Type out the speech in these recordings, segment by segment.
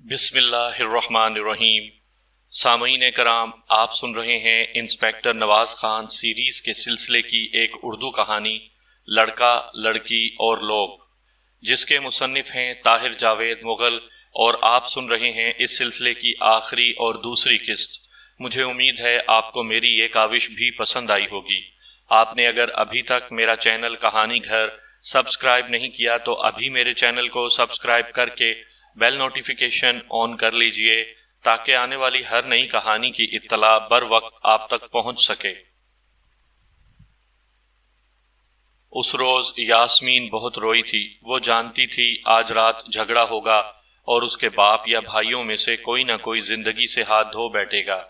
بسم اللہ الرحمن الرحیم۔ سامعین کرام، آپ سن رہے ہیں انسپیکٹر نواز خان سیریز کے سلسلے کی ایک اردو کہانی لڑکا، لڑکی اور لوگ، جس کے مصنف ہیں طاہر جاوید مغل، اور آپ سن رہے ہیں اس سلسلے کی آخری اور دوسری قسط۔ مجھے امید ہے آپ کو میری یہ کاوش بھی پسند آئی ہوگی۔ آپ نے اگر ابھی تک میرا چینل کہانی گھر سبسکرائب نہیں کیا تو ابھی میرے چینل کو سبسکرائب کر کے بیل نوٹیفیکیشن آن کر لیجئے تاکہ آنے والی ہر نئی کہانی کی اطلاع بر وقت آپ تک پہنچ سکے۔ اس روز یاسمین بہت روئی تھی۔ وہ جانتی تھی آج رات جھگڑا ہوگا اور اس کے باپ یا بھائیوں میں سے کوئی نہ کوئی زندگی سے ہاتھ دھو بیٹھے گا۔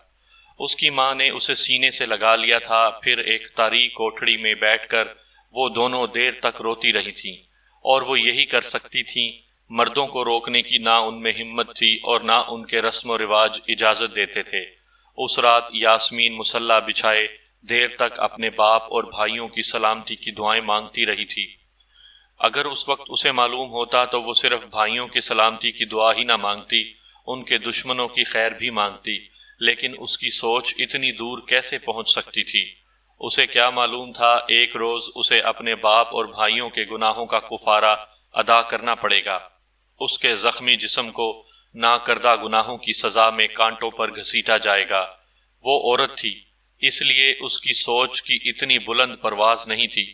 اس کی ماں نے اسے سینے سے لگا لیا تھا، پھر ایک تاریک کوٹھڑی میں بیٹھ کر وہ دونوں دیر تک روتی رہی تھیں، اور وہ یہی کر سکتی تھیں۔ مردوں کو روکنے کی نہ ان میں ہمت تھی اور نہ ان کے رسم و رواج اجازت دیتے تھے۔ اس رات یاسمین مصلی بچھائے دیر تک اپنے باپ اور بھائیوں کی سلامتی کی دعائیں مانگتی رہی تھی۔ اگر اس وقت اسے معلوم ہوتا تو وہ صرف بھائیوں کی سلامتی کی دعا ہی نہ مانگتی، ان کے دشمنوں کی خیر بھی مانگتی، لیکن اس کی سوچ اتنی دور کیسے پہنچ سکتی تھی؟ اسے کیا معلوم تھا ایک روز اسے اپنے باپ اور بھائیوں کے گناہوں کا کفارہ ادا کرنا پڑے گا۔ اس کے زخمی جسم کو نہ کردہ گناہوں کی سزا میں کانٹوں پر گھسیٹا جائے گا۔ وہ عورت تھی، اس لیے اس کی سوچ کی اتنی بلند پرواز نہیں تھی،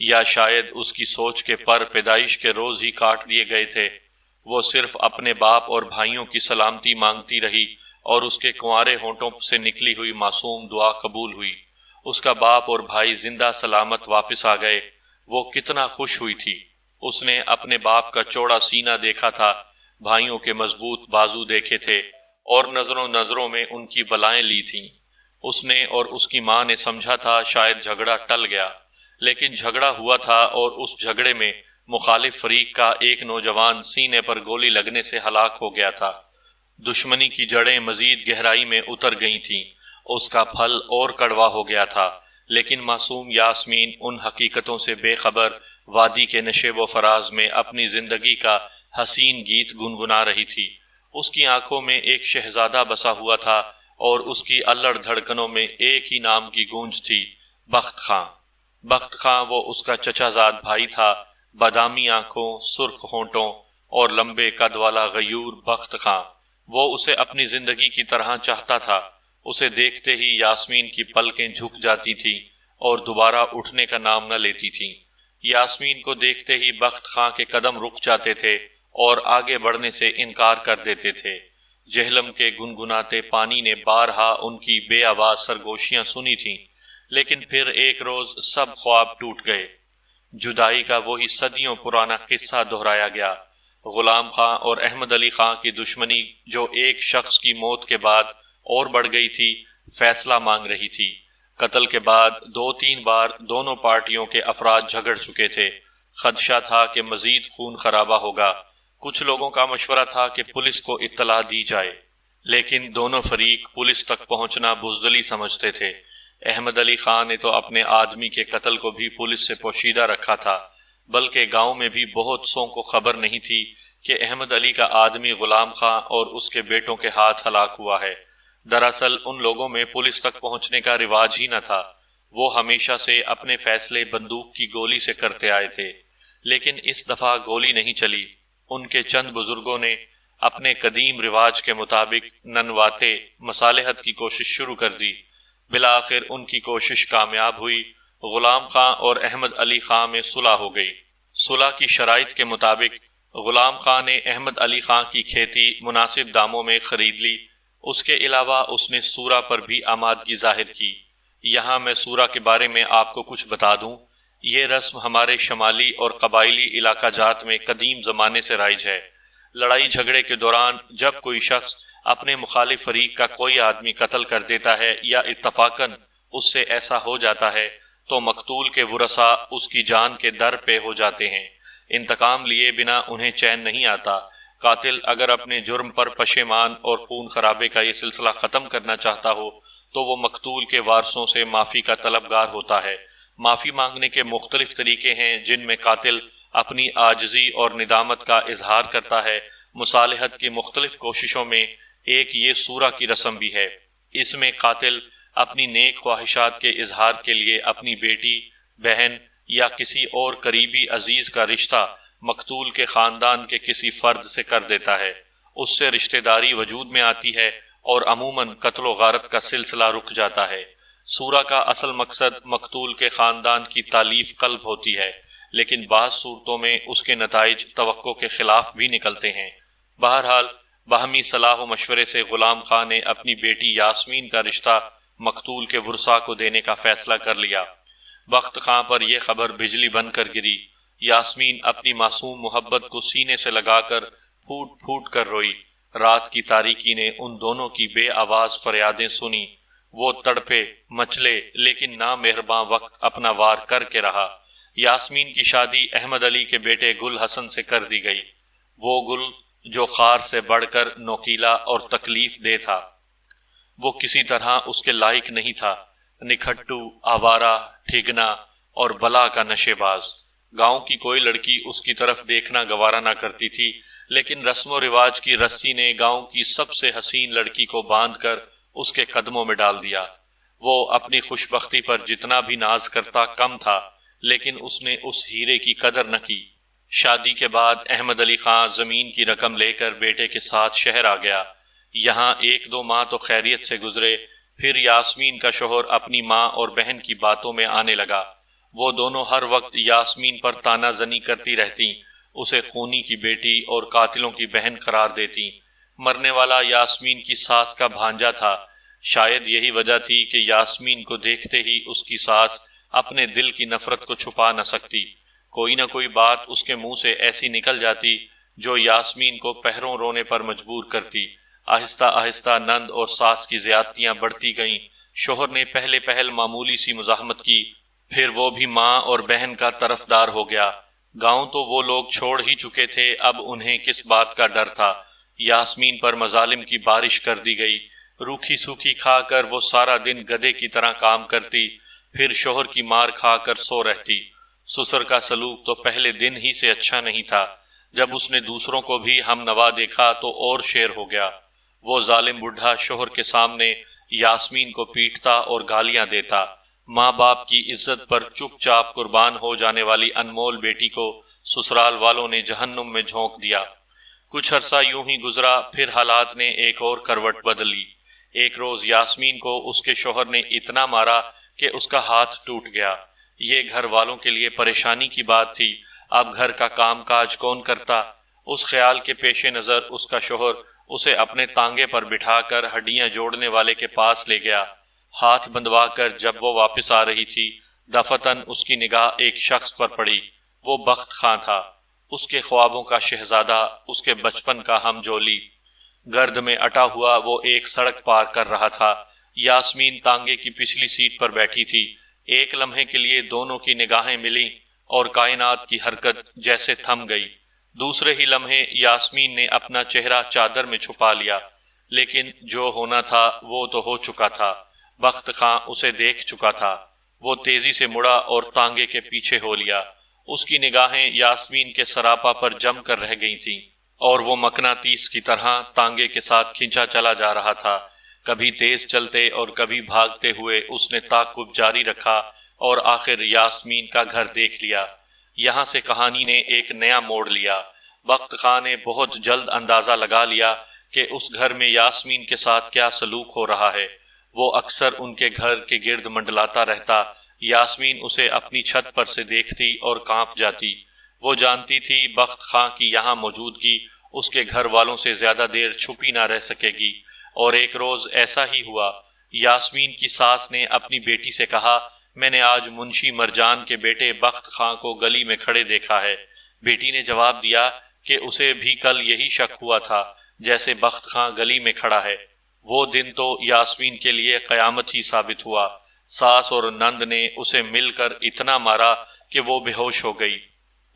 یا شاید اس کی سوچ کے پر پیدائش کے روز ہی کاٹ دیے گئے تھے۔ وہ صرف اپنے باپ اور بھائیوں کی سلامتی مانگتی رہی اور اس کے کنوارے ہونٹوں سے نکلی ہوئی معصوم دعا قبول ہوئی۔ اس کا باپ اور بھائی زندہ سلامت واپس آ گئے۔ وہ کتنا خوش ہوئی تھی۔ اس نے اپنے باپ کا چوڑا سینہ دیکھا تھا، بھائیوں کے مضبوط بازو دیکھے تھے، اور نظروں میں ان کی بلائیں لی تھیں۔ اس نے اور اس کی ماں نے سمجھا تھا شاید جھگڑا ٹل گیا، لیکن جھگڑا ہوا تھا، اور اس جھگڑے میں مخالف فریق کا ایک نوجوان سینے پر گولی لگنے سے ہلاک ہو گیا تھا۔ دشمنی کی جڑیں مزید گہرائی میں اتر گئی تھیں، اس کا پھل اور کڑوا ہو گیا تھا، لیکن معصوم یاسمین ان حقیقتوں سے بے خبر وادی کے نشیب و فراز میں اپنی زندگی کا حسین گیت گنگنا رہی تھی۔ اس کی آنکھوں میں ایک شہزادہ بسا ہوا تھا، اور اس کی الڑ دھڑکنوں میں ایک ہی نام کی گونج تھی، بخت خاں۔ بخت خاں وہ اس کا چچا زاد بھائی تھا، بادامی آنکھوں، سرخ ہونٹوں اور لمبے قد والا غیور بخت خاں۔ وہ اسے اپنی زندگی کی طرح چاہتا تھا۔ اسے دیکھتے ہی یاسمین کی پلکیں جھک جاتی تھیں اور دوبارہ اٹھنے کا نام نہ لیتی تھیں۔ یاسمین کو دیکھتے ہی بخت خاں کے قدم رک جاتے تھے اور آگے بڑھنے سے انکار کر دیتے تھے۔ جہلم کے گنگناتے پانی نے بارہا ان کی بے آواز سرگوشیاں سنی تھیں، لیکن پھر ایک روز سب خواب ٹوٹ گئے۔ جدائی کا وہی صدیوں پرانا قصہ دہرایا گیا۔ غلام خاں اور احمد علی خاں کی دشمنی، جو ایک شخص کی موت کے بعد اور بڑھ گئی تھی، فیصلہ مانگ رہی تھی۔ قتل کے بعد 2-3 بار دونوں پارٹیوں کے افراد جھگڑ چکے تھے۔ خدشہ تھا کہ مزید خون خرابہ ہوگا۔ کچھ لوگوں کا مشورہ تھا کہ پولیس کو اطلاع دی جائے، لیکن دونوں فریق پولیس تک پہنچنا بزدلی سمجھتے تھے۔ احمد علی خان نے تو اپنے آدمی کے قتل کو بھی پولیس سے پوشیدہ رکھا تھا، بلکہ گاؤں میں بھی بہت سوں کو خبر نہیں تھی کہ احمد علی کا آدمی غلام خاں اور اس کے بیٹوں کے ہاتھ ہلاک ہوا ہے۔ دراصل ان لوگوں میں پولیس تک پہنچنے کا رواج ہی نہ تھا۔ وہ ہمیشہ سے اپنے فیصلے بندوق کی گولی سے کرتے آئے تھے، لیکن اس دفعہ گولی نہیں چلی۔ ان کے چند بزرگوں نے اپنے قدیم رواج کے مطابق ننواتے مصالحت کی کوشش شروع کر دی۔ بالآخر ان کی کوشش کامیاب ہوئی۔ غلام خاں اور احمد علی خاں میں صلح ہو گئی۔ صلح کی شرائط کے مطابق غلام خاں نے احمد علی خاں کی کھیتی مناسب داموں میں خرید لی۔ اس کے علاوہ اس نے سورہ پر بھی آمادگی ظاہر کی۔ یہاں میں سورہ کے بارے میں آپ کو کچھ بتا دوں۔ یہ رسم ہمارے شمالی اور قبائلی علاقہ جات میں قدیم زمانے سے رائج ہے۔ لڑائی جھگڑے کے دوران جب کوئی شخص اپنے مخالف فریق کا کوئی آدمی قتل کر دیتا ہے یا اتفاقاً اس سے ایسا ہو جاتا ہے تو مقتول کے ورثاء اس کی جان کے در پہ ہو جاتے ہیں۔ انتقام لیے بنا انہیں چین نہیں آتا۔ قاتل اگر اپنے جرم پر پشیمان اور خون خرابے کا یہ سلسلہ ختم کرنا چاہتا ہو تو وہ مقتول کے وارثوں سے معافی کا طلبگار ہوتا ہے۔ معافی مانگنے کے مختلف طریقے ہیں جن میں قاتل اپنی عاجزی اور ندامت کا اظہار کرتا ہے، مصالحت کی مختلف کوششوں میں ایک یہ سورہ کی رسم بھی ہے۔ اس میں قاتل اپنی نیک خواہشات کے اظہار کے لیے اپنی بیٹی، بہن یا کسی اور قریبی عزیز کا رشتہ مقتول کے خاندان کے کسی فرد سے کر دیتا ہے۔ اس سے رشتہ داری وجود میں آتی ہے اور عموماً قتل و غارت کا سلسلہ رک جاتا ہے۔ سورہ کا اصل مقصد مقتول کے خاندان کی تالیف قلب ہوتی ہے، لیکن بعض صورتوں میں اس کے نتائج توقع کے خلاف بھی نکلتے ہیں۔ بہرحال باہمی صلاح و مشورے سے غلام خان نے اپنی بیٹی یاسمین کا رشتہ مقتول کے ورثاء کو دینے کا فیصلہ کر لیا۔ بخت خاں پر یہ خبر بجلی بن کر گری۔ یاسمین اپنی معصوم محبت کو سینے سے لگا کر پھوٹ پھوٹ کر روئی۔ رات کی تاریکی نے ان دونوں کی بے آواز فریادیں سنی۔ وہ تڑپے مچلے لیکن نامہرباں وقت اپنا وار کر کے رہا۔ یاسمین کی شادی احمد علی کے بیٹے گل حسن سے کر دی گئی۔ وہ گل جو خار سے بڑھ کر نوکیلا اور تکلیف دہ تھا، وہ کسی طرح اس کے لائق نہیں تھا۔ نکھٹو، آوارہ، ٹھگنا اور بلا کا نشے باز۔ گاؤں کی کوئی لڑکی اس کی طرف دیکھنا گوارا نہ کرتی تھی، لیکن رسم و رواج کی رسی نے گاؤں کی سب سے حسین لڑکی کو باندھ کر اس کے قدموں میں ڈال دیا۔ وہ اپنی خوش بختی پر جتنا بھی ناز کرتا کم تھا، لیکن اس نے اس ہیرے کی قدر نہ کی۔ شادی کے بعد احمد علی خان زمین کی رقم لے کر بیٹے کے ساتھ شہر آ گیا۔ یہاں ایک دو ماہ تو خیریت سے گزرے، پھر یاسمین کا شوہر اپنی ماں اور بہن کی باتوں میں آنے لگا۔ وہ دونوں ہر وقت یاسمین پر تانا زنی کرتی رہتی، اسے خونی کی بیٹی اور قاتلوں کی بہن قرار دیتی۔ مرنے والا یاسمین کی ساس کا بھانجا تھا۔ شاید یہی وجہ تھی کہ یاسمین کو دیکھتے ہی اس کی ساس اپنے دل کی نفرت کو چھپا نہ سکتی۔ کوئی نہ کوئی بات اس کے منہ سے ایسی نکل جاتی جو یاسمین کو پہروں رونے پر مجبور کرتی۔ آہستہ آہستہ نند اور ساس کی زیادتیاں بڑھتی گئیں۔ شوہر نے پہلے پہل معمولی سی مزاحمت کی، پھر وہ بھی ماں اور بہن کا طرفدار ہو گیا۔ گاؤں تو وہ لوگ چھوڑ ہی چکے تھے، اب انہیں کس بات کا ڈر تھا۔ یاسمین پر مظالم کی بارش کر دی گئی۔ روکھی سوکھی کھا کر وہ سارا دن گدھے کی طرح کام کرتی، پھر شوہر کی مار کھا کر سو رہتی۔ سسر کا سلوک تو پہلے دن ہی سے اچھا نہیں تھا۔ جب اس نے دوسروں کو بھی ہم نوا دیکھا تو اور شیر ہو گیا۔ وہ ظالم بڈھا شوہر کے سامنے یاسمین کو پیٹتا اور گالیاں دیتا۔ ماں باپ کی عزت پر چپ چاپ قربان ہو جانے والی انمول بیٹی کو سسرال والوں نے جہنم میں جھونک دیا۔ کچھ عرصہ یوں ہی گزرا، پھر حالات نے ایک اور کروٹ بدل لی۔ ایک روز یاسمین کو اس کے شوہر نے اتنا مارا کہ اس کا ہاتھ ٹوٹ گیا۔ یہ گھر والوں کے لیے پریشانی کی بات تھی۔ اب گھر کا کام کاج کون کرتا؟ اس خیال کے پیش نظر اس کا شوہر اسے اپنے تانگے پر بٹھا کر ہڈیاں جوڑنے والے کے پاس لے گیا۔ ہاتھ بندھوا کر جب وہ واپس آ رہی تھی، دفتن اس کی نگاہ ایک شخص پر پڑی۔ وہ بخت خاں تھا، اس کے خوابوں کا شہزادہ، اس کے بچپن کا ہم جولی۔ گرد میں اٹا ہوا وہ ایک سڑک پار کر رہا تھا۔ یاسمین تانگے کی پچھلی سیٹ پر بیٹھی تھی۔ ایک لمحے کے لیے دونوں کی نگاہیں ملیں اور کائنات کی حرکت جیسے تھم گئی۔ دوسرے ہی لمحے یاسمین نے اپنا چہرہ چادر میں چھپا لیا، لیکن جو ہونا تھا وہ تو ہو چکا تھا۔ بخت خاں اسے دیکھ چکا تھا۔ وہ تیزی سے مڑا اور تانگے کے پیچھے ہو لیا۔ اس کی نگاہیں یاسمین کے سراپا پر جم کر رہ گئی تھیں اور وہ مقناطیس کی طرح تانگے کے ساتھ کھینچا چلا جا رہا تھا۔ کبھی تیز چلتے اور کبھی بھاگتے ہوئے اس نے تعاقب جاری رکھا اور آخر یاسمین کا گھر دیکھ لیا۔ یہاں سے کہانی نے ایک نیا موڑ لیا۔ بخت خاں نے بہت جلد اندازہ لگا لیا کہ اس گھر میں یاسمین کے ساتھ کیا سلوک ہو رہا ہے۔ وہ اکثر ان کے گھر کے گرد منڈلاتا رہتا۔ یاسمین اسے اپنی چھت پر سے دیکھتی اور کانپ جاتی۔ وہ جانتی تھی بخت خاں کی یہاں موجودگی اس کے گھر والوں سے زیادہ دیر چھپی نہ رہ سکے گی، اور ایک روز ایسا ہی ہوا۔ یاسمین کی ساس نے اپنی بیٹی سے کہا، میں نے آج منشی مرجان کے بیٹے بخت خاں کو گلی میں کھڑے دیکھا ہے۔ بیٹی نے جواب دیا کہ اسے بھی کل یہی شک ہوا تھا جیسے بخت خاں گلی میں کھڑا ہے۔ وہ دن تو یاسمین کے لیے قیامت ہی ثابت ہوا۔ ساس اور نند نے اسے مل کر اتنا مارا کہ وہ بے ہوش ہو گئی۔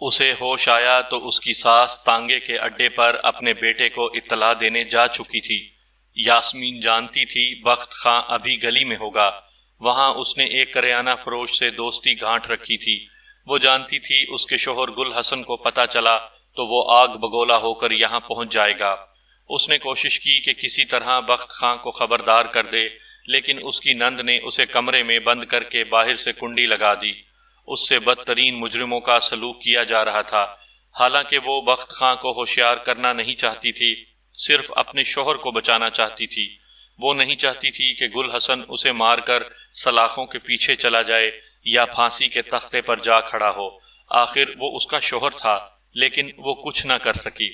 اسے ہوش آیا تو اس کی ساس تانگے کے اڈے پر اپنے بیٹے کو اطلاع دینے جا چکی تھی۔ یاسمین جانتی تھی بخت خاں ابھی گلی میں ہوگا۔ وہاں اس نے ایک کریانہ فروش سے دوستی گانٹھ رکھی تھی۔ وہ جانتی تھی اس کے شوہر گل حسن کو پتہ چلا تو وہ آگ بگولا ہو کر یہاں پہنچ جائے گا۔ اس نے کوشش کی کہ کسی طرح بخت خاں کو خبردار کر دے، لیکن اس کی نند نے اسے کمرے میں بند کر کے باہر سے کنڈی لگا دی۔ اس سے بدترین مجرموں کا سلوک کیا جا رہا تھا۔ حالانکہ وہ بخت خاں کو ہوشیار کرنا نہیں چاہتی تھی، صرف اپنے شوہر کو بچانا چاہتی تھی۔ وہ نہیں چاہتی تھی کہ گل حسن اسے مار کر سلاخوں کے پیچھے چلا جائے یا پھانسی کے تختے پر جا کھڑا ہو۔ آخر وہ اس کا شوہر تھا، لیکن وہ کچھ نہ کر سکی۔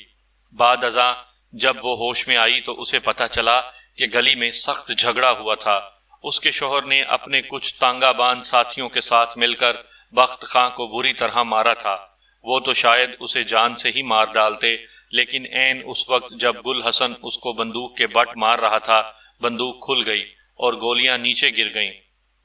بعد ازاں جب وہ ہوش میں آئی تو اسے پتہ چلا کہ گلی میں سخت جھگڑا ہوا تھا۔ اس کے شوہر نے اپنے کچھ تانگا باند ساتھیوں کے ساتھ مل کر بخت خاں کو بری طرح مارا تھا۔ وہ تو شاید اسے جان سے ہی مار ڈالتے، لیکن عین اس وقت جب گل حسن اس کو بندوق کے بٹ مار رہا تھا، بندوق کھل گئی اور گولیاں نیچے گر گئیں۔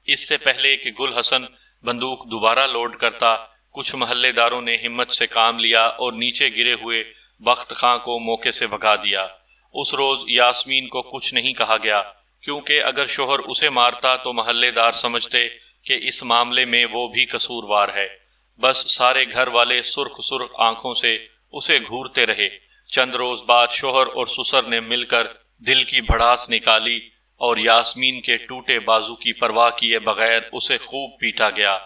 اس سے پہلے کہ گل حسن بندوق دوبارہ لوڈ کرتا، کچھ محلے داروں نے ہمت سے کام لیا اور نیچے گرے ہوئے بخت خاں کو موقع سے بھگا دیا۔ اس روز یاسمین کو کچھ نہیں کہا گیا، کیونکہ اگر شوہر اسے مارتا تو محلے دار سمجھتے کہ اس معاملے میں وہ بھی قصوروار ہے۔ بس سارے گھر والے سرخ سرخ آنکھوں سے اسے گھورتے رہے۔ چند روز بعد شوہر اور سسر نے مل کر دل کی بھڑاس نکالی اور یاسمین کے ٹوٹے بازو کی پرواہ کیے بغیر اسے خوب پیٹا گیا۔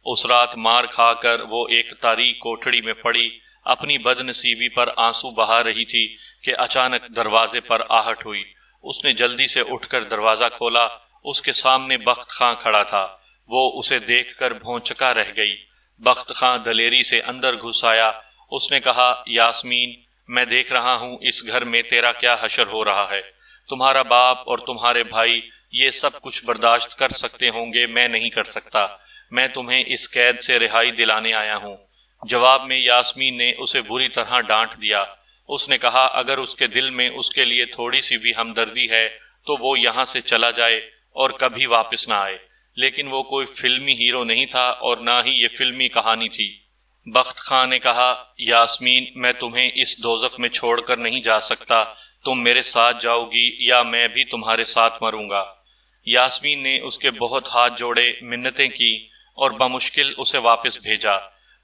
اس رات مار کھا کر وہ ایک تاریک کوٹھڑی میں پڑی اپنی بد نصیبی پر آنسو بہا رہی تھی کہ اچانک دروازے پر آہٹ ہوئی۔ اس نے جلدی سے اٹھ کر دروازہ کھولا۔ اس کے سامنے بخت خاں کھڑا تھا۔ وہ اسے دیکھ کر بھونچکا رہ گئی۔ بخت خاں دلیری سے اندر گھس آیا۔ اس نے کہا، یاسمین، میں دیکھ رہا ہوں اس گھر میں تیرا کیا حشر ہو رہا ہے۔ تمہارا باپ اور تمہارے بھائی یہ سب کچھ برداشت کر سکتے ہوں گے، میں نہیں کر سکتا۔ میں تمہیں اس قید سے رہائی دلانے آیا ہوں۔ جواب میں یاسمین نے اسے بری طرح ڈانٹ دیا۔ اس نے کہا، اگر اس کے دل میں اس کے لیے تھوڑی سی بھی ہمدردی ہے تو وہ یہاں سے چلا جائے اور کبھی واپس نہ آئے۔ لیکن وہ کوئی فلمی ہیرو نہیں تھا اور نہ ہی یہ فلمی کہانی تھی۔ بخت خاں نے کہا، یاسمین، میں تمہیں اس دوزخ میں چھوڑ کر نہیں جا سکتا۔ تم میرے ساتھ جاؤ گی یا میں بھی تمہارے ساتھ مروں گا۔ یاسمین نے اس کے بہت ہاتھ جوڑے، منتیں کی اور بمشکل اسے واپس بھیجا۔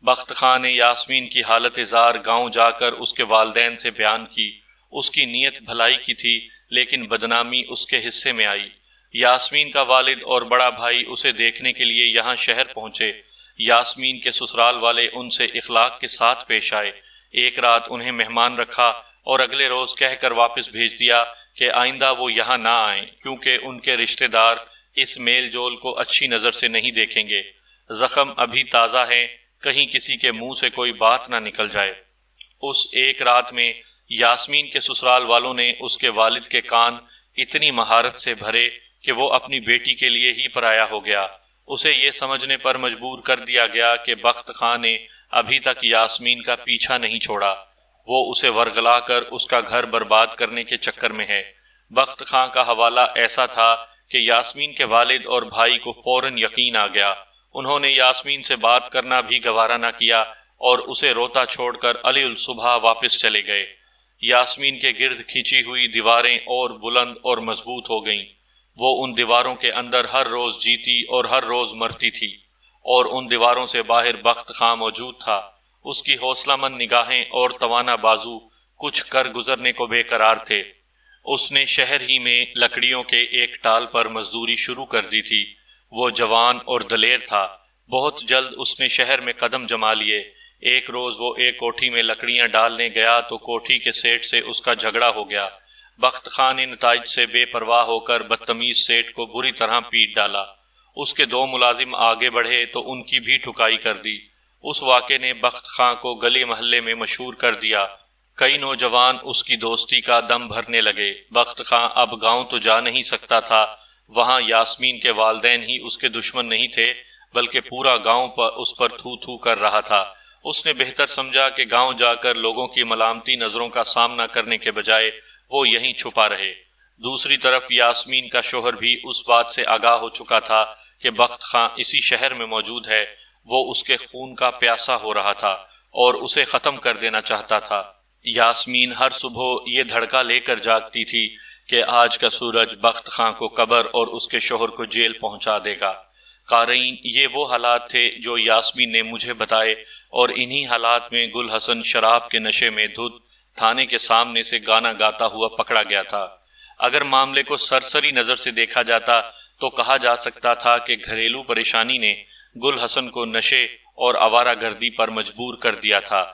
بخت خاں نے یاسمین کی حالت زار گاؤں جا کر اس کے والدین سے بیان کی۔ اس کی نیت بھلائی کی تھی، لیکن بدنامی اس کے حصے میں آئی۔ یاسمین کا والد اور بڑا بھائی اسے دیکھنے کے لیے یہاں شہر پہنچے۔ یاسمین کے سسرال والے ان سے اخلاق کے ساتھ پیش آئے۔ ایک رات انہیں مہمان رکھا اور اگلے روز کہہ کر واپس بھیج دیا کہ آئندہ وہ یہاں نہ آئیں، کیونکہ ان کے رشتہ دار اس میل جول کو اچھی نظر سے نہیں دیکھیں گے۔ زخم ابھی تازہ ہیں، کہیں کسی کے منہ سے کوئی بات نہ نکل جائے۔ اس ایک رات میں یاسمین کے سسرال والوں نے اس کے والد کے کان اتنی مہارت سے بھرے کہ وہ اپنی بیٹی کے لیے ہی پرایا ہو گیا۔ اسے یہ سمجھنے پر مجبور کر دیا گیا کہ بخت خاں نے ابھی تک یاسمین کا پیچھا نہیں چھوڑا، وہ اسے ورغلا کر اس کا گھر برباد کرنے کے چکر میں ہے۔ بخت خاں کا حوالہ ایسا تھا کہ یاسمین کے والد اور بھائی کو فوراً یقین آ گیا۔ انہوں نے یاسمین سے بات کرنا بھی گوارا نہ کیا اور اسے روتا چھوڑ کر علی الصبح واپس چلے گئے۔ یاسمین کے گرد کھینچی ہوئی دیواریں اور بلند اور مضبوط ہو گئیں۔ وہ ان دیواروں کے اندر ہر روز جیتی اور ہر روز مرتی تھی، اور ان دیواروں سے باہر بخت خاں موجود تھا۔ اس کی حوصلہ مند نگاہیں اور توانا بازو کچھ کر گزرنے کو بے قرار تھے۔ اس نے شہر ہی میں لکڑیوں کے ایک ٹال پر مزدوری شروع کر دی تھی۔ وہ جوان اور دلیر تھا۔ بہت جلد اس نے شہر میں قدم جما لیے۔ ایک روز وہ ایک کوٹھی میں لکڑیاں ڈالنے گیا تو کوٹھی کے سیٹ سے اس کا جھگڑا ہو گیا۔ بخت خاں نے نتائج سے بے پرواہ ہو کر بدتمیز سیٹ کو بری طرح پیٹ ڈالا۔ اس کے دو ملازم آگے بڑھے تو ان کی بھی ٹھکائی کر دی۔ اس واقعے نے بخت خاں کو گلی محلے میں مشہور کر دیا۔ کئی نوجوان اس کی دوستی کا دم بھرنے لگے۔ بخت خاں اب گاؤں تو جا نہیں سکتا تھا، وہاں یاسمین کے والدین ہی اس کے دشمن نہیں تھے، بلکہ پورا گاؤں اس پر تھو تھو کر رہا تھا۔ اس نے بہتر سمجھا کہ گاؤں جا کر لوگوں کی ملامتی نظروں کا سامنا کرنے کے بجائے وہ یہیں چھپا رہے۔ دوسری طرف یاسمین کا شوہر بھی اس بات سے آگاہ ہو چکا تھا کہ بخت خاں اسی شہر میں موجود ہے۔ وہ اس کے خون کا پیاسا ہو رہا تھا اور اسے ختم کر دینا چاہتا تھا۔ یاسمین ہر صبح یہ دھڑکا لے کر جاگتی تھی کہ آج کا سورج بخت خاں کو قبر اور اس کے شوہر کو جیل پہنچا دے گا۔ قارئین، یہ وہ حالات تھے جو یاسمین نے مجھے بتائے، اور انہی حالات میں گل حسن شراب کے نشے میں دھت تھانے کے سامنے سے گانا گاتا ہوا پکڑا گیا تھا۔ اگر معاملے کو سرسری نظر سے دیکھا جاتا تو کہا جا سکتا تھا کہ گھریلو پریشانی نے گل حسن کو نشے اور آوارہ گردی پر مجبور کر دیا تھا۔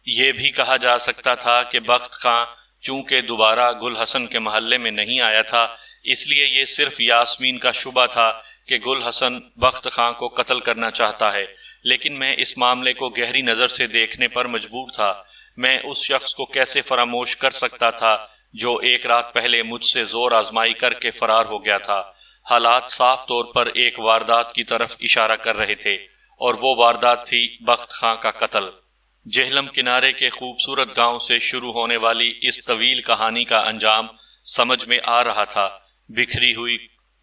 یہ بھی کہا جا سکتا تھا کہ بخت خاں چونکہ دوبارہ گل حسن کے محلے میں نہیں آیا تھا، اس لیے یہ صرف یاسمین کا شبہ تھا کہ گل حسن بخت خاں کو قتل کرنا چاہتا ہے، لیکن میں اس معاملے کو گہری نظر سے دیکھنے پر مجبور تھا۔ میں اس شخص کو کیسے فراموش کر سکتا تھا جو ایک رات پہلے مجھ سے زور آزمائی کر کے فرار ہو گیا تھا۔ حالات صاف طور پر ایک واردات کی طرف اشارہ کر رہے تھے، اور وہ واردات تھی بخت خاں کا قتل۔ جہلم کنارے کے خوبصورت گاؤں سے شروع ہونے والی اس طویل کہانی کا انجام سمجھ میں آ رہا تھا۔ بکھری ہوئی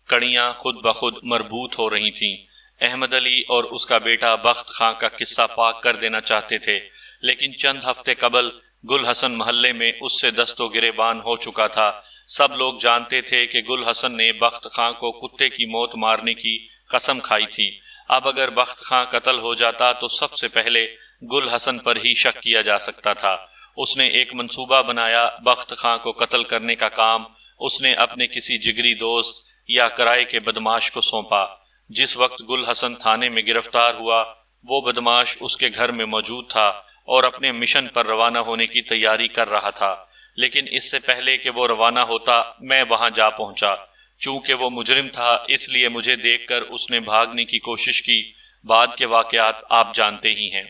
کڑیاں خود بخود مربوط ہو رہی تھیں۔ احمد علی اور اس کا بیٹا بخت خاں کا قصہ پاک کر دینا چاہتے تھے، لیکن چند ہفتے قبل گل حسن محلے میں اس سے دست و گریبان ہو چکا تھا۔ سب لوگ جانتے تھے کہ گل حسن نے بخت خاں کو کتے کی موت مارنے کی قسم کھائی تھی۔ اب اگر بخت خاں قتل ہو جاتا تو سب سے پہلے گل حسن پر ہی شک کیا جا سکتا تھا۔ اس نے ایک منصوبہ بنایا، بخت خاں کو قتل کرنے کا کام اس نے اپنے کسی جگری دوست یا کرائے کے بدماش کو سونپا۔ جس وقت گل حسن تھانے میں گرفتار ہوا، وہ بدماش اس کے گھر میں موجود تھا اور اپنے مشن پر روانہ ہونے کی تیاری کر رہا تھا، لیکن اس سے پہلے کہ وہ روانہ ہوتا میں وہاں جا پہنچا۔ چونکہ وہ مجرم تھا، اس لیے مجھے دیکھ کر اس نے بھاگنے کی کوشش کی۔ بعد کے واقعات آپ جانتے ہی ہیں۔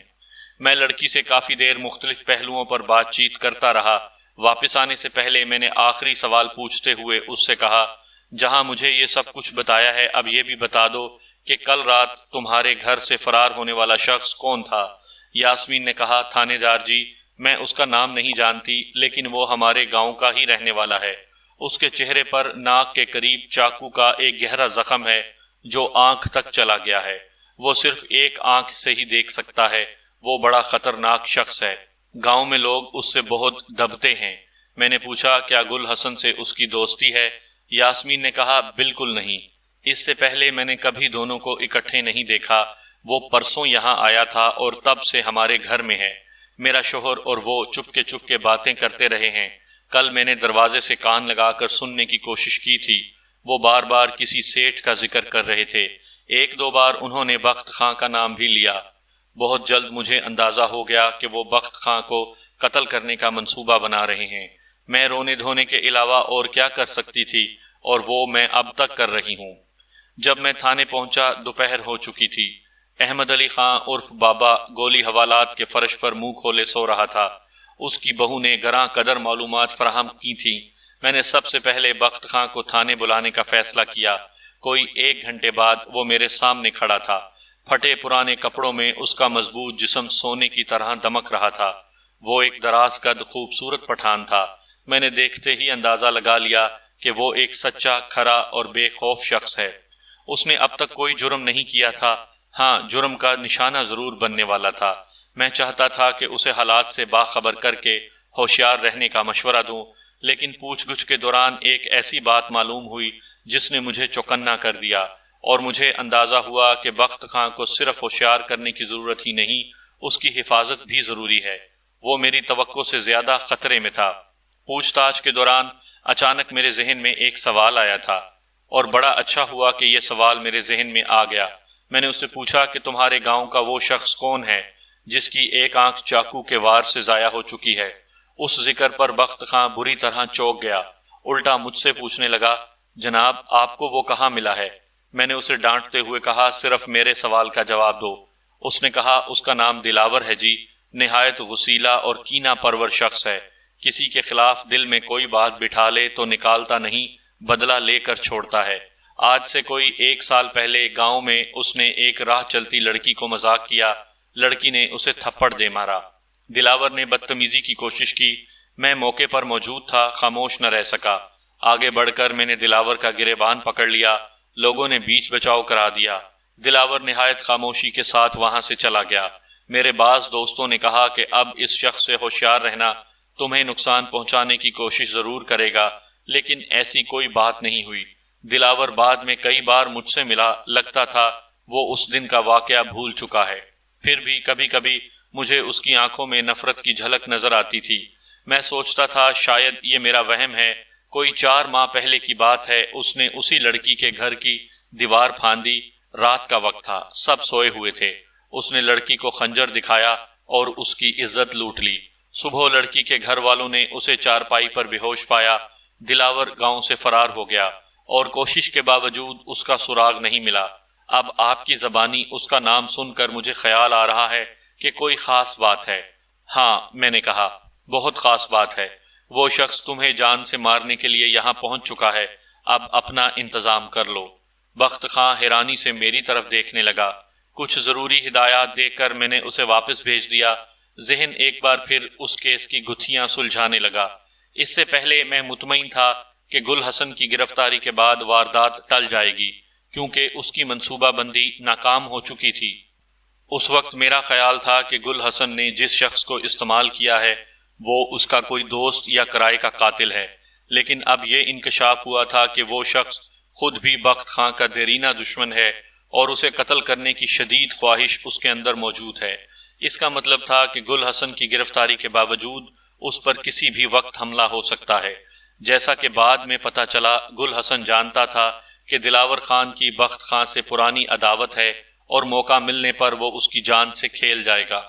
میں لڑکی سے کافی دیر مختلف پہلوؤں پر بات چیت کرتا رہا۔ واپس آنے سے پہلے میں نے آخری سوال پوچھتے ہوئے اس سے کہا، جہاں مجھے یہ سب کچھ بتایا ہے، اب یہ بھی بتا دو کہ کل رات تمہارے گھر سے فرار ہونے والا شخص کون تھا؟ یاسمین نے کہا، تھانے دار جی، میں اس کا نام نہیں جانتی، لیکن وہ ہمارے گاؤں کا ہی رہنے والا ہے۔ اس کے چہرے پر ناک کے قریب چاقو کا ایک گہرا زخم ہے جو آنکھ تک چلا گیا ہے۔ وہ صرف ایک آنکھ سے ہی دیکھ سکتا ہے۔ وہ بڑا خطرناک شخص ہے۔ گاؤں میں لوگ اس سے بہت دبتے ہیں۔ میں نے پوچھا، کیا گل حسن سے اس کی دوستی ہے؟ یاسمین نے کہا، بالکل نہیں۔ اس سے پہلے میں نے کبھی دونوں کو اکٹھے نہیں دیکھا۔ وہ پرسوں یہاں آیا تھا اور تب سے ہمارے گھر میں ہے۔ میرا شوہر اور وہ چپ کے باتیں کرتے رہے ہیں۔ کل میں نے دروازے سے کان لگا کر سننے کی کوشش کی تھی۔ وہ بار بار کسی سیٹھ کا ذکر کر رہے تھے۔ ایک دو بار انہوں نے بخت خاں کا نام بھی لیا۔ بہت جلد مجھے اندازہ ہو گیا کہ وہ بخت خاں کو قتل کرنے کا منصوبہ بنا رہے ہیں۔ میں رونے دھونے کے علاوہ اور کیا کر سکتی تھی، اور وہ میں اب تک کر رہی ہوں۔ جب میں تھانے پہنچا، دوپہر ہو چکی تھی۔ احمد علی خاں عرف بابا گولی حوالات کے فرش پر منہ کھولے سو رہا تھا۔ اس کی بہو نے گراں قدر معلومات فراہم کی تھیں۔ میں نے سب سے پہلے بخت خاں کو تھانے بلانے کا فیصلہ کیا۔ کوئی 1 گھنٹے بعد وہ میرے سامنے کھڑا تھا۔ پھٹے پرانے کپڑوں میں اس کا مضبوط جسم سونے کی طرح دمک رہا تھا۔ وہ ایک دراز قد خوبصورت پٹھان تھا۔ میں نے دیکھتے ہی اندازہ لگا لیا کہ وہ ایک سچا، کھرا اور بے خوف شخص ہے۔ اس نے اب تک کوئی جرم نہیں کیا تھا۔ ہاں، جرم کا نشانہ ضرور بننے والا تھا۔ میں چاہتا تھا کہ اسے حالات سے باخبر کر کے ہوشیار رہنے کا مشورہ دوں، لیکن پوچھ گچھ کے دوران ایک ایسی بات معلوم ہوئی جس نے مجھے چوکنا کر دیا، اور مجھے اندازہ ہوا کہ بخت خاں کو صرف ہوشیار کرنے کی ضرورت ہی نہیں، اس کی حفاظت بھی ضروری ہے۔ وہ میری توقع سے زیادہ خطرے میں تھا۔ پوچھ تاچھ کے دوران اچانک میرے ذہن میں ایک سوال آیا تھا، اور بڑا اچھا ہوا کہ یہ سوال میرے ذہن میں آ گیا۔ میں نے اس سے پوچھا کہ تمہارے گاؤں کا وہ شخص کون ہے جس کی ایک آنکھ چاقو کے وار سے ضائع ہو چکی ہے؟ اس ذکر پر بخت خاں بری طرح چونک گیا۔ الٹا مجھ سے پوچھنے لگا، جناب، آپ کو وہ کہاں ملا ہے؟ میں نے اسے ڈانٹتے ہوئے کہا، صرف میرے سوال کا جواب دو۔ اس نے کہا، اس کا نام دلاور ہے جی، نہایت غسیلا اور کینہ پرور شخص ہے۔ کسی کے خلاف دل میں کوئی بات بٹھا لے تو نکالتا نہیں، بدلہ لے کر چھوڑتا ہے۔ آج سے کوئی 1 سال پہلے گاؤں میں اس نے ایک راہ چلتی لڑکی کو مذاق کیا۔ لڑکی نے اسے تھپڑ دے مارا۔ دلاور نے بدتمیزی کی کوشش کی۔ میں موقع پر موجود تھا، خاموش نہ رہ سکا۔ آگے بڑھ کر میں نے دلاور کا گریبان پکڑ لیا۔ لوگوں نے بیچ بچاؤ کرا دیا۔ دلاور نہایت خاموشی کے ساتھ وہاں سے چلا گیا۔ میرے بعض دوستوں نے کہا کہ اب اس شخص سے ہوشیار رہنا، تمہیں نقصان پہنچانے کی کوشش ضرور کرے گا، لیکن ایسی کوئی بات نہیں ہوئی۔ دلاور بعد میں کئی بار مجھ سے ملا، لگتا تھا وہ اس دن کا واقعہ بھول چکا ہے۔ پھر بھی کبھی کبھی مجھے اس کی آنکھوں میں نفرت کی جھلک نظر آتی تھی۔ میں سوچتا تھا شاید یہ میرا وہم ہے، کوئی 4 ماہ پہلے کی بات ہے، اس نے اسی لڑکی کے گھر کی دیوار پھاندی، رات کا وقت تھا، سب سوئے ہوئے تھے، اس نے لڑکی کو خنجر دکھایا اور اس کی عزت لوٹ لی۔ صبح لڑکی کے گھر والوں نے اسے چارپائی پر بے ہوش پایا۔ دلاور گاؤں سے فرار ہو گیا اور کوشش کے باوجود اس کا سراغ نہیں ملا۔ اب آپ کی زبانی اس کا نام سن کر مجھے خیال آ رہا ہے کہ کوئی خاص بات ہے۔ ہاں، میں نے کہا، بہت خاص بات ہے۔ وہ شخص تمہیں جان سے مارنے کے لیے یہاں پہنچ چکا ہے، اب اپنا انتظام کر لو۔ بخت خاں حیرانی سے میری طرف دیکھنے لگا۔ کچھ ضروری ہدایات دے کر میں نے اسے واپس بھیج دیا۔ ذہن ایک بار پھر اس کیس کی گتھیاں سلجھانے لگا۔ اس سے پہلے میں مطمئن تھا کہ گل حسن کی گرفتاری کے بعد واردات ٹل جائے گی، کیونکہ اس کی منصوبہ بندی ناکام ہو چکی تھی۔ اس وقت میرا خیال تھا کہ گل حسن نے جس شخص کو استعمال کیا ہے وہ اس کا کوئی دوست یا کرائے کا قاتل ہے، لیکن اب یہ انکشاف ہوا تھا کہ وہ شخص خود بھی بخت خاں کا دیرینہ دشمن ہے اور اسے قتل کرنے کی شدید خواہش اس کے اندر موجود ہے۔ اس کا مطلب تھا کہ گل حسن کی گرفتاری کے باوجود اس پر کسی بھی وقت حملہ ہو سکتا ہے۔ جیسا کہ بعد میں پتہ چلا، گل حسن جانتا تھا کہ دلاور خان کی بخت خاں سے پرانی عداوت ہے اور موقع ملنے پر وہ اس کی جان سے کھیل جائے گا۔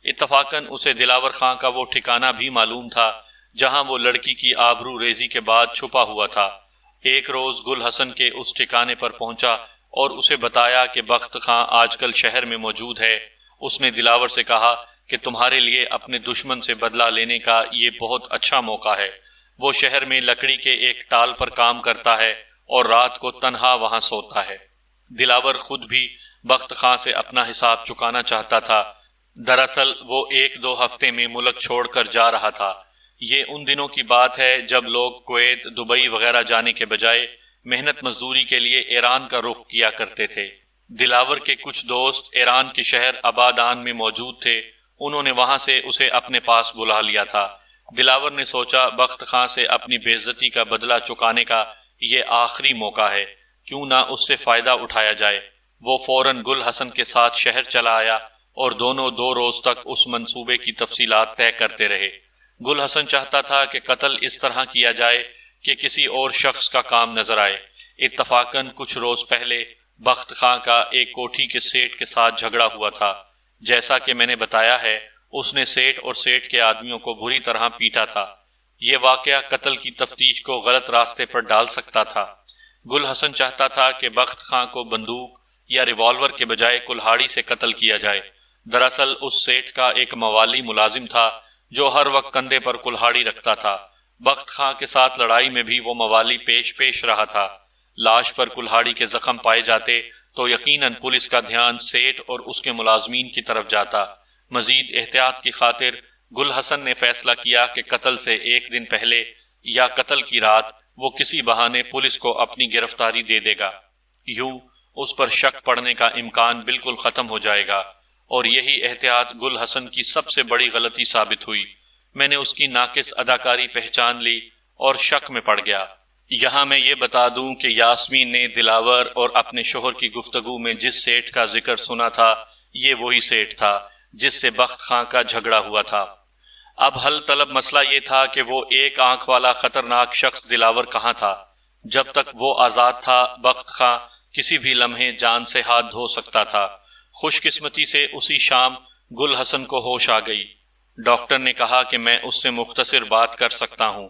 اتفاقاً اسے دلاور خان کا وہ ٹھکانہ بھی معلوم تھا جہاں وہ لڑکی کی آبرو ریزی کے بعد چھپا ہوا تھا۔ ایک روز گل حسن کے اس ٹھکانے پر پہنچا اور اسے بتایا کہ بخت خاں آج کل شہر میں موجود ہے۔ اس نے دلاور سے کہا کہ تمہارے لیے اپنے دشمن سے بدلہ لینے کا یہ بہت اچھا موقع ہے۔ وہ شہر میں لکڑی کے ایک ٹال پر کام کرتا ہے اور رات کو تنہا وہاں سوتا ہے۔ دلاور خود بھی بخت خاں سے اپنا حساب چکانا چاہتا تھا۔ دراصل وہ 1-2 ہفتے میں ملک چھوڑ کر جا رہا تھا۔ یہ ان دنوں کی بات ہے جب لوگ کویت، دبئی وغیرہ جانے کے بجائے محنت مزدوری کے لیے ایران کا رخ کیا کرتے تھے۔ دلاور کے کچھ دوست ایران کے شہر آبادان میں موجود تھے، انہوں نے وہاں سے اسے اپنے پاس بلا لیا تھا۔ دلاور نے سوچا بخت خاں سے اپنی بے عزتی کا بدلہ چکانے کا یہ آخری موقع ہے، کیوں نہ اس سے فائدہ اٹھایا جائے۔ وہ فوراً گل حسن کے ساتھ شہر چلا آیا اور دونوں 2 روز تک اس منصوبے کی تفصیلات طے کرتے رہے۔ گل حسن چاہتا تھا کہ قتل اس طرح کیا جائے کہ کسی اور شخص کا کام نظر آئے۔ اتفاقاً کچھ روز پہلے بخت خاں کا ایک کوٹھی کے سیٹ کے ساتھ جھگڑا ہوا تھا۔ جیسا کہ میں نے بتایا ہے، اس نے سیٹ اور سیٹ کے آدمیوں کو بری طرح پیٹا تھا۔ یہ واقعہ قتل کی تفتیش کو غلط راستے پر ڈال سکتا تھا۔ گل حسن چاہتا تھا کہ بخت خاں کو بندوق یا ریوالور کے بجائے کلہاڑی سے قتل کیا جائے۔ دراصل اس سیٹ کا ایک موالی ملازم تھا جو ہر وقت کندھے پر کلہاڑی رکھتا تھا۔ بخت خاں کے ساتھ لڑائی میں بھی وہ موالی پیش رہا تھا۔ لاش پر کلہاڑی کے زخم پائے جاتے تو یقیناً پولیس کا دھیان سیٹ اور اس کے ملازمین کی طرف جاتا۔ مزید احتیاط کی خاطر گل حسن نے فیصلہ کیا کہ قتل سے 1 دن پہلے یا قتل کی رات وہ کسی بہانے پولیس کو اپنی گرفتاری دے دے گا۔ یوں اس پر شک پڑنے کا امکان بالکل ختم ہو جائے گا، اور یہی احتیاط گل حسن کی سب سے بڑی غلطی ثابت ہوئی۔ میں نے اس کی ناقص اداکاری پہچان لی اور شک میں پڑ گیا۔ یہاں میں یہ بتا دوں کہ یاسمین نے دلاور اور اپنے شوہر کی گفتگو میں جس سیٹ کا ذکر سنا تھا، یہ وہی سیٹ تھا جس سے بخت خاں کا جھگڑا ہوا تھا۔ اب حل طلب مسئلہ یہ تھا کہ وہ ایک آنکھ والا خطرناک شخص دلاور کہاں تھا۔ جب تک وہ آزاد تھا، بخت خاں کسی بھی لمحے جان سے ہاتھ دھو سکتا تھا۔ خوش قسمتی سے اسی شام گل حسن کو ہوش آ گئی۔ ڈاکٹر نے کہا کہ میں اس سے مختصر بات کر سکتا ہوں۔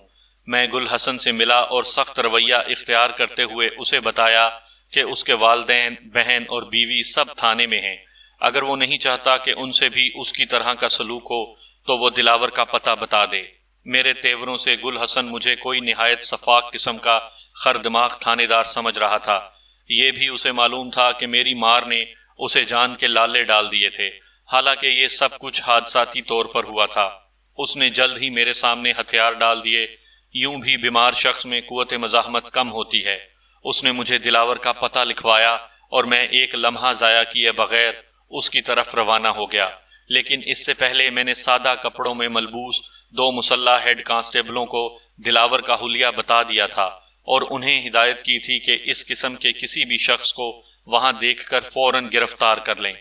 میں گل حسن سے ملا اور سخت رویہ اختیار کرتے ہوئے اسے بتایا کہ اس کے والدین، بہن اور بیوی سب تھانے میں ہیں۔ اگر وہ نہیں چاہتا کہ ان سے بھی اس کی طرح کا سلوک ہو تو وہ دلاور کا پتہ بتا دے۔ میرے تیوروں سے گل حسن مجھے کوئی نہایت شفاق قسم کا خردماغ تھانے دار سمجھ رہا تھا۔ یہ بھی اسے معلوم تھا کہ میری مار نے اسے جان کے لالے ڈال دیے تھے، حالانکہ یہ سب کچھ حادثاتی طور پر ہوا تھا۔ اس نے جلد ہی میرے سامنے ہتھیار ڈال دیے۔ یوں بھی بیمار شخص میں قوت مزاحمت کم ہوتی ہے۔ اس نے مجھے دلاور کا پتہ لکھوایا اور میں ایک لمحہ ضائع کیے بغیر اس کی طرف روانہ ہو گیا۔ لیکن اس سے پہلے میں نے سادہ کپڑوں میں ملبوس 2 مسلح ہیڈ کانسٹیبلوں کو دلاور کا حلیہ بتا دیا تھا اور انہیں ہدایت کی تھی کہ اس قسم کے کسی بھی شخص کو وہاں دیکھ کر فوراً گرفتار کر لیں۔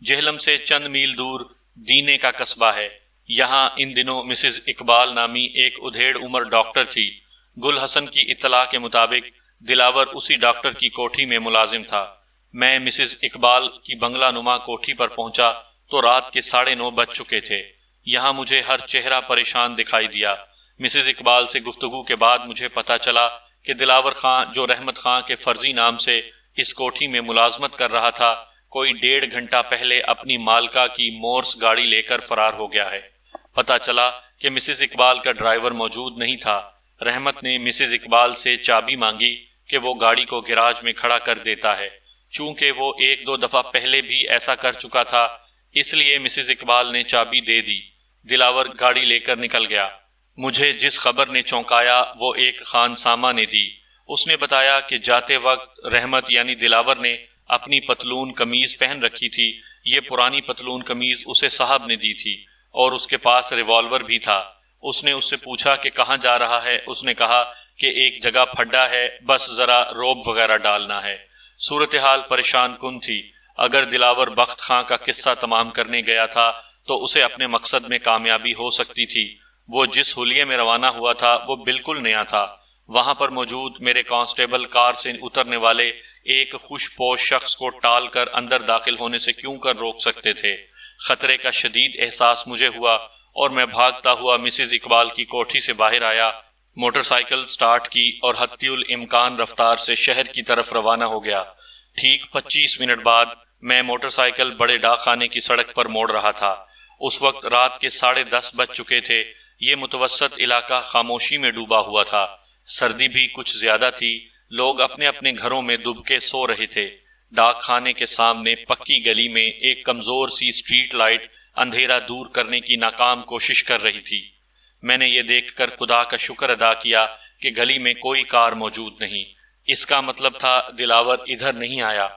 جہلم سے چند میل دور دینے کا قصبہ ہے۔ یہاں ان دنوں مسز اقبال نامی ایک ادھیڑ عمر ڈاکٹر تھی۔ گل حسن کی اطلاع کے مطابق دلاور اسی ڈاکٹر کی کوٹھی میں ملازم تھا۔ میں مسز اقبال کی بنگلہ نما کوٹھی پر پہنچا تو رات کے 9:30 بج چکے تھے۔ یہاں مجھے ہر چہرہ پریشان دکھائی دیا۔ مسز اقبال سے گفتگو کے بعد مجھے پتا چلا کہ دلاور خان، جو رحمت خان کے فرزی نام سے اس کوٹھی میں ملازمت کر رہا تھا، کوئی 1.5 گھنٹہ پہلے اپنی مالکہ کی مورس گاڑی لے کر فرار ہو گیا ہے۔ پتا چلا کہ مسز اقبال کا ڈرائیور موجود نہیں تھا۔ رحمت نے مسز اقبال سے چابی مانگی کہ وہ گاڑی کو گیراج میں کھڑا کر دیتا ہے۔ چونکہ وہ 1-2 دفعہ پہلے بھی ایسا کر چکا تھا، اس لیے مسز اقبال نے چابی دے دی۔ دلاور گاڑی لے کر نکل گیا۔ مجھے جس خبر نے چونکایا وہ ایک خانسامہ نے دی۔ اس نے بتایا کہ جاتے وقت رحمت یعنی دلاور نے اپنی پتلون قمیض پہن رکھی تھی۔ یہ پرانی پتلون قمیض اسے صاحب نے دی تھی اور اس کے پاس ریوالور بھی تھا۔ اس نے اس سے پوچھا کہ کہاں جا رہا ہے۔ اس نے کہا کہ ایک جگہ پھڈا ہے، بس ذرا روب وغیرہ ڈالنا ہے۔ صورتحال پریشان کن تھی۔ اگر دلاور بخت خاں کا قصہ تمام کرنے گیا تھا تو اسے اپنے مقصد میں کامیابی ہو سکتی تھی۔ وہ جس حلیے میں روانہ ہوا تھا وہ بالکل نیا تھا۔ وہاں پر موجود میرے کانسٹیبل کار سے اترنے والے ایک خوش پوش شخص کو ٹال کر اندر داخل ہونے سے کیوں کر روک سکتے تھے؟ خطرے کا شدید احساس مجھے ہوا اور میں بھاگتا ہوا مسز اقبال کی کوٹھی سے باہر آیا، موٹر سائیکل سٹارٹ کی اور حتی الامکان رفتار سے شہر کی طرف روانہ ہو گیا۔ ٹھیک 25 منٹ بعد میں موٹر سائیکل بڑے ڈاک خانے کی سڑک پر موڑ رہا تھا۔ اس وقت رات کے 10:30 بج چکے تھے۔ یہ متوسط علاقہ خاموشی میں ڈوبا ہوا تھا۔ سردی بھی کچھ زیادہ تھی۔ لوگ اپنے اپنے گھروں میں دب کے سو رہے تھے۔ ڈاک خانے کے سامنے پکی گلی میں ایک کمزور سی سٹریٹ لائٹ اندھیرا دور کرنے کی ناکام کوشش کر رہی تھی۔ میں نے یہ دیکھ کر خدا کا شکر ادا کیا کہ گلی میں کوئی کار موجود نہیں۔ اس کا مطلب تھا دلاور ادھر نہیں آیا۔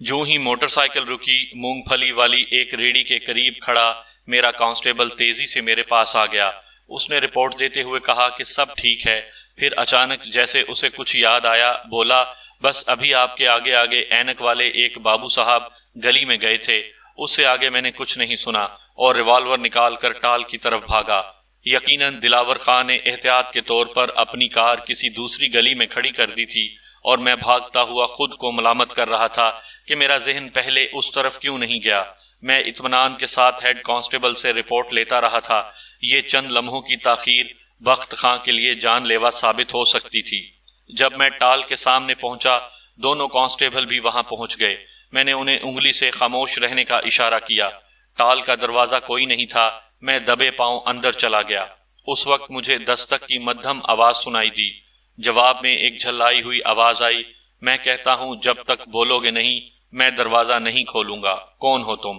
جو ہی موٹر سائیکل رکی، مونگ پھلی والی ایک ریڑھی کے قریب کھڑا میرا کانسٹیبل تیزی سے میرے پاس آ گیا۔ اس نے رپورٹ دیتے ہوئے کہا کہ سب ٹھیک ہے۔ پھر اچانک جیسے اسے کچھ یاد آیا بولا، بس ابھی آپ کے آگے آگے اینک والے ایک بابو صاحب گلی میں گئے تھے۔ اس سے آگے میں نے کچھ نہیں سنا اور ریوالور نکال کر ٹال کی طرف بھاگا۔ یقیناً دلاور خان نے احتیاط کے طور پر اپنی کار کسی دوسری گلی میں کھڑی کر دی تھی اور میں بھاگتا ہوا خود کو ملامت کر رہا تھا کہ میرا ذہن پہلے اس طرف کیوں نہیں گیا۔ میں اطمینان کے ساتھ ہیڈ کانسٹیبل سے رپورٹ لیتا رہا تھا۔ یہ چند لمحوں کی تاخیر بخت خاں کے لیے جان لیوا ثابت ہو سکتی تھی۔ جب میں ٹال کے سامنے پہنچا، دونوں کانسٹیبل بھی وہاں پہنچ گئے۔ میں نے انہیں انگلی سے خاموش رہنے کا اشارہ کیا۔ ٹال کا دروازہ کوئی نہیں تھا۔ میں دبے پاؤں اندر چلا گیا۔ اس وقت مجھے دستک کی مدھم آواز سنائی دی۔ جواب میں ایک جھلائی ہوئی آواز آئی، میں کہتا ہوں جب تک بولو گے نہیں میں دروازہ نہیں کھولوں گا۔ کون ہو تم؟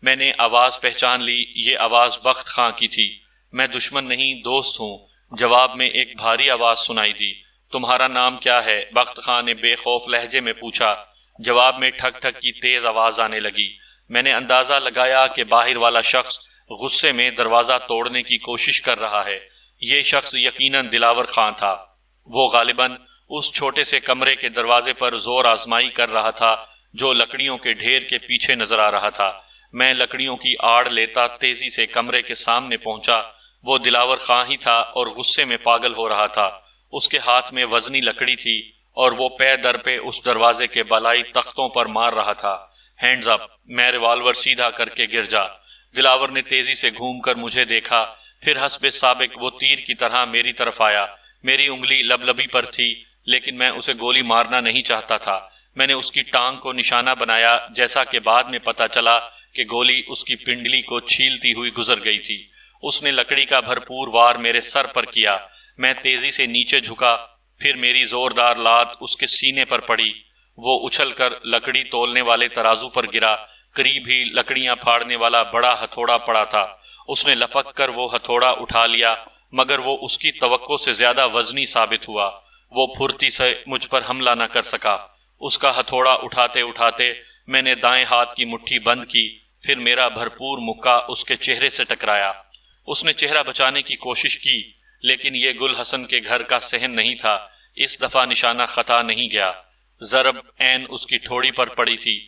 میں نے آواز پہچان لی۔ یہ آواز بخت خاں کی تھی۔ میں دشمن نہیں، دوست ہوں۔ جواب میں ایک بھاری آواز سنائی دی۔ تمہارا نام کیا ہے؟ بخت خاں نے بے خوف لہجے میں پوچھا۔ جواب میں ٹھک ٹھک کی تیز آواز آنے لگی۔ میں نے اندازہ لگایا کہ باہر والا شخص غصے میں دروازہ توڑنے کی کوشش کر رہا ہے۔ یہ شخص یقیناً دلاور خان تھا۔ وہ غالباً اس چھوٹے سے کمرے کے دروازے پر زور آزمائی کر رہا تھا جو لکڑیوں کے ڈھیر کے پیچھے نظر آ رہا تھا۔ میں لکڑیوں کی آڑ لیتا تیزی سے کمرے کے سامنے پہنچا۔ وہ دلاور خان ہی تھا اور غصے میں پاگل ہو رہا تھا۔ اس کے ہاتھ میں وزنی لکڑی تھی اور وہ پے در پہ اس دروازے کے بالائی تختوں پر مار رہا تھا۔ ہینڈز اپ! میں ریوالور سیدھا کر کے گر جا۔ دلاور نے تیزی سے گھوم کر مجھے دیکھا، پھر حسب سابق وہ تیر کی طرح میری طرف آیا۔ میری انگلی لبلبی پر تھی لیکن میں اسے گولی مارنا نہیں چاہتا تھا۔ میں نے اس کی ٹانگ کو نشانہ بنایا، جیسا کہ بعد میں پتا چلا کہ گولی اس کی پنڈلی کو چھیلتی ہوئی گزر گئی تھی۔ اس نے لکڑی کا بھرپور وار میرے سر پر کیا۔ میں تیزی سے نیچے جھکا، پھر میری زوردار لات اس کے سینے پر پڑی۔ وہ اچھل کر لکڑی تولنے والے ترازو پر گرا۔ قریب ہی لکڑیاں پھاڑنے والا بڑا ہتھوڑا پڑا تھا۔ اس نے لپک کر وہ ہتھوڑا اٹھا لیا مگر وہ اس کی توقع سے زیادہ وزنی ثابت ہوا۔ وہ پھرتی سے مجھ پر حملہ نہ کر سکا۔ اس کا ہتھوڑا اٹھاتے اٹھاتے میں نے دائیں ہاتھ کی مٹھی بند کی، پھر میرا بھرپور مکہ اس کے چہرے سے ٹکرایا۔ اس نے چہرہ بچانے کی کوشش کی لیکن یہ گل حسن کے گھر کا صحن نہیں تھا۔ اس دفعہ نشانہ خطا نہیں گیا۔ ضرب عین اس کی ٹھوڑی پر پڑی تھی۔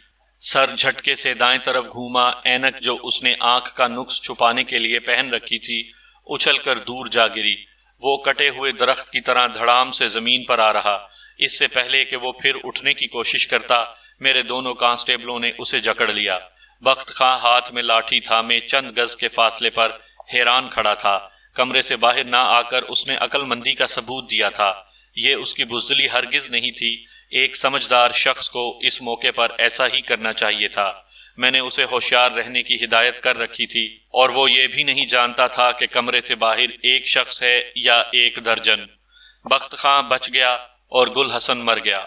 سر جھٹکے سے دائیں طرف گھوما، اینک جو اس نے آنکھ کا نقص چھپانے کے لیے پہن رکھی تھی اچھل کر دور جا گری۔ وہ کٹے ہوئے درخت کی طرح دھڑام سے زمین پر آ رہا۔ اس سے پہلے کہ وہ پھر اٹھنے کی کوشش کرتا، میرے دونوں کانسٹیبلوں نے اسے جکڑ لیا۔ بخت خاں ہاتھ میں لاٹھی تھامے چند گز کے فاصلے پر حیران کھڑا تھا۔ کمرے سے باہر نہ آ کر اس نے عقل مندی کا ثبوت دیا تھا۔ یہ اس کی بزدلی ہرگز نہیں تھی۔ ایک سمجھدار شخص کو اس موقع پر ایسا ہی کرنا چاہیے تھا۔ میں نے اسے ہوشیار رہنے کی ہدایت کر رکھی تھی، اور وہ یہ بھی نہیں جانتا تھا کہ کمرے سے باہر ایک شخص ہے یا ایک درجن۔ بخت خاں بچ گیا اور گل حسن مر گیا،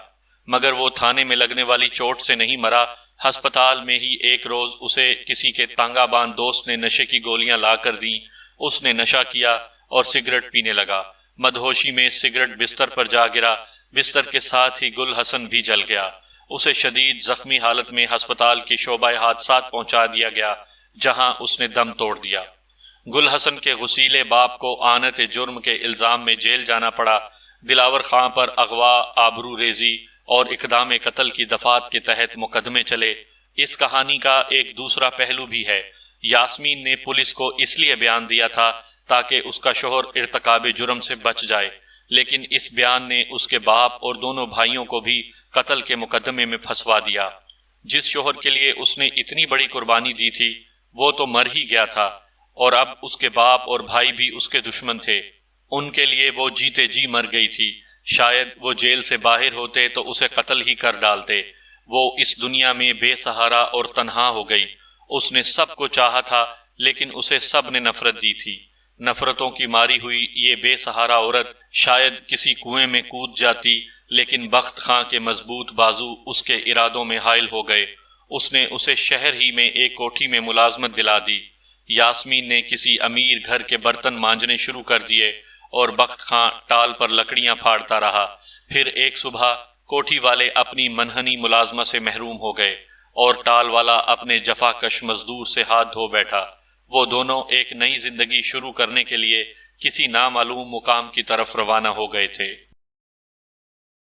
مگر وہ تھانے میں لگنے والی چوٹ سے نہیں مرا۔ ہسپتال میں ہی ایک روز اسے کسی کے تانگا باندھ دوست نے نشے کی گولیاں لا کر دیں۔ اس نے نشہ کیا اور سگریٹ پینے لگا۔ مدہوشی میں سگریٹ بستر پر جا گرا۔ بستر کے ساتھ ہی گل حسن بھی جل گیا۔ اسے شدید زخمی حالت میں ہسپتال کی شعبہ حادثات پہنچا دیا گیا، جہاں اس نے دم توڑ دیا۔ گل حسن کے غسیلے باپ کو آنت جرم کے الزام میں جیل جانا پڑا۔ دلاور خاں پر اغوا، آبرو ریزی اور اقدام قتل کی دفعات کے تحت مقدمے چلے۔ اس کہانی کا ایک دوسرا پہلو بھی ہے۔ یاسمین نے پولیس کو اس لیے بیان دیا تھا تاکہ اس کا شوہر ارتکاب جرم سے بچ جائے، لیکن اس بیان نے اس کے باپ اور دونوں بھائیوں کو بھی قتل کے مقدمے میں پھنسوا دیا۔ جس شوہر کے لیے اس نے اتنی بڑی قربانی دی تھی وہ تو مر ہی گیا تھا، اور اب اس کے باپ اور بھائی بھی اس کے دشمن تھے۔ ان کے لیے وہ جیتے جی مر گئی تھی۔ شاید وہ جیل سے باہر ہوتے تو اسے قتل ہی کر ڈالتے۔ وہ اس دنیا میں بے سہارا اور تنہا ہو گئی۔ اس نے سب کو چاہا تھا، لیکن اسے سب نے نفرت دی تھی۔ نفرتوں کی ماری ہوئی یہ بے سہارا عورت شاید کسی کنویں میں کود جاتی، لیکن بخت خاں کے مضبوط بازو اس کے ارادوں میں حائل ہو گئے۔ اس نے اسے شہر ہی میں ایک کوٹھی میں ملازمت دلا دی۔ یاسمین نے کسی امیر گھر کے برتن مانجنے شروع کر دیے، اور بخت خاں ٹال پر لکڑیاں پھاڑتا رہا۔ پھر ایک صبح کوٹھی والے اپنی منحنی ملازمہ سے محروم ہو گئے، اور ٹال والا اپنے جفا کش مزدور سے ہاتھ دھو بیٹھا۔ وہ دونوں ایک نئی زندگی شروع کرنے کے لیے کسی نامعلوم مقام کی طرف روانہ ہو گئے تھے۔